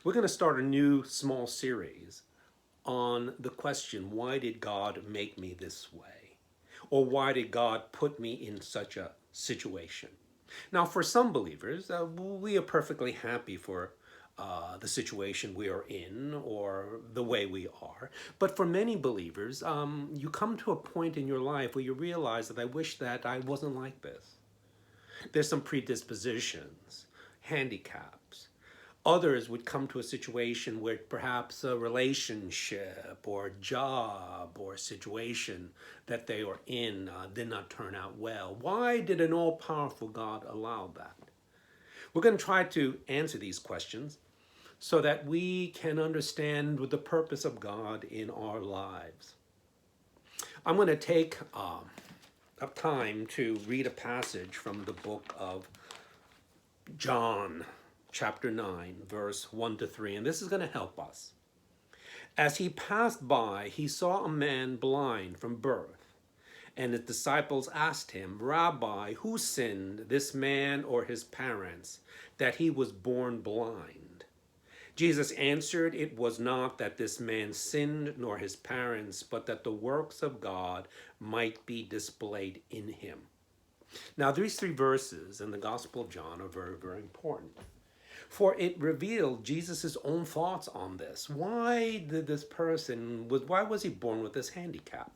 We're going to start a new small series on the question, why did God make me this way? Or why did God put me in such a situation? Now, for some believers, we are perfectly happy for the situation we are in or the way we are. But for many believers, you come to a point in your life where you realize that I wish that I wasn't like this. There's some predispositions, handicaps. Others would come to a situation where perhaps a relationship or job or situation that they are in did not turn out well. Why did an all-powerful God allow that? We're going to try to answer these questions so that we can understand the purpose of God in our lives. I'm going to take up time to read a passage from the book of John, chapter 9, verse 1 to 3, and this is going to help us. As he passed by, he saw a man blind from birth, and his disciples asked him, Rabbi, who sinned, this man or his parents, that he was born blind? Jesus answered, it was not that this man sinned, nor his parents, but that the works of God might be displayed in him. Now, these three verses in the Gospel of John are very, very important. For it revealed Jesus' own thoughts on this. Why was he born with this handicap?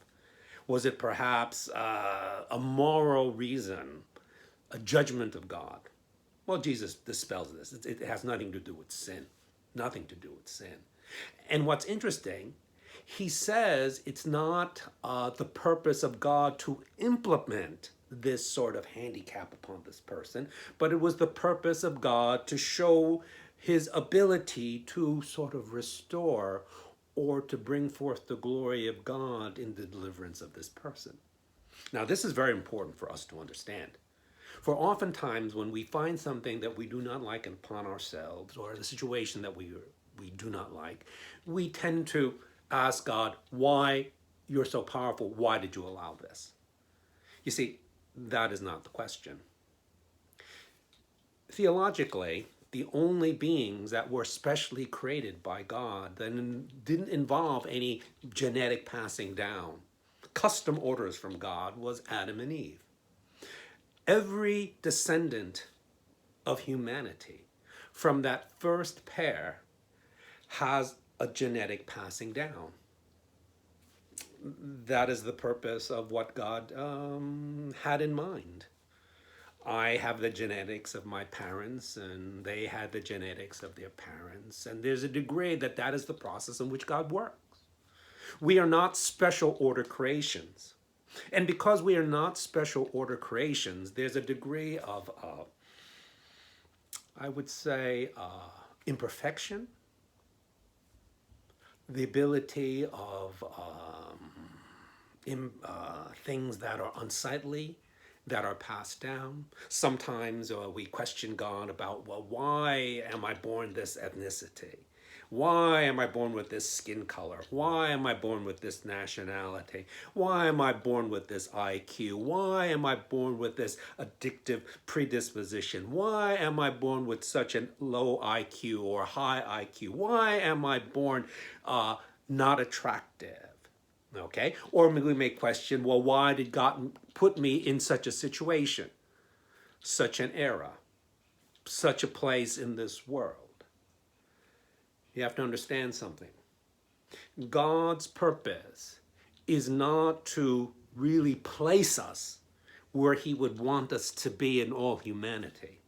Was it perhaps a moral reason, a judgment of God? Well, Jesus dispels this. It has nothing to do with sin. Nothing to do with sin. And what's interesting, he says it's not the purpose of God to implement this sort of handicap upon this person, but it was the purpose of God to show his ability to sort of restore or to bring forth the glory of God in the deliverance of this person. Now, this is very important for us to understand. For oftentimes when we find something that we do not like upon ourselves or the situation that we do not like, we tend to ask God, why you're so powerful? Why did you allow this? You see, that is not the question. Theologically, the only beings that were specially created by God that didn't involve any genetic passing down, custom orders from God, was Adam and Eve. Every descendant of humanity from that first pair has a genetic passing down. That is the purpose of what God had in mind. I have the genetics of my parents, and they had the genetics of their parents, and there's a degree that that is the process in which God works. We are not special order creations. And because we are not special order creations, there's a degree of, I would say, imperfection, the ability of things that are unsightly, that are passed down. Sometimes we question God about, well, why am I born this ethnicity? Why am I born with this skin color? Why am I born with this nationality? Why am I born with this IQ? Why am I born with this addictive predisposition? Why am I born with such a low IQ or high IQ? Why am I born not attractive? Okay? Or we may question, well, why did God put me in such a situation, such an era, such a place in this world? You have to understand something. God's purpose is not to really place us where he would want us to be in all humanity.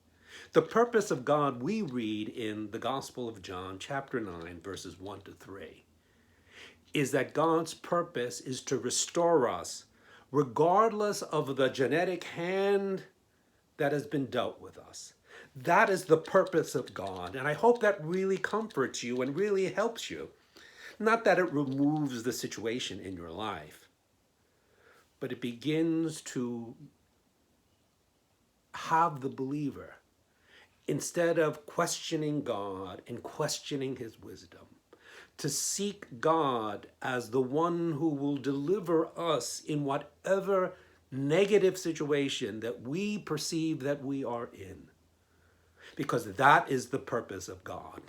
The purpose of God we read in the Gospel of John, chapter 9, verses 1 to 3, is that God's purpose is to restore us regardless of the genetic hand that has been dealt with us. That is the purpose of God, and I hope that really comforts you and really helps you. Not that it removes the situation in your life, but it begins to have the believer, instead of questioning God and questioning his wisdom, to seek God as the one who will deliver us in whatever negative situation that we perceive that we are in. Because that is the purpose of God.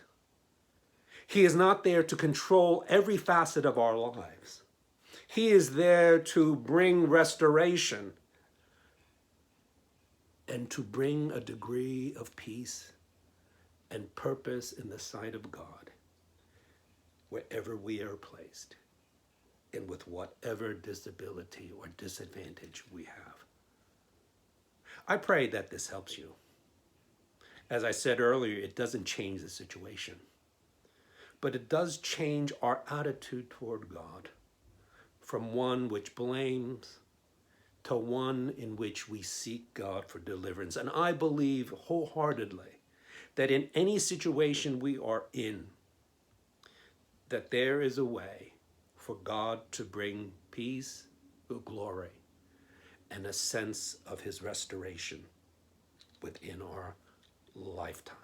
He is not there to control every facet of our lives. He is there to bring restoration and to bring a degree of peace and purpose in the sight of God wherever we are placed and with whatever disability or disadvantage we have. I pray that this helps you. As I said earlier, it doesn't change the situation, but it does change our attitude toward God from one which blames to one in which we seek God for deliverance. And I believe wholeheartedly that in any situation we are in, that there is a way for God to bring peace, glory, and a sense of his restoration within our lifetime.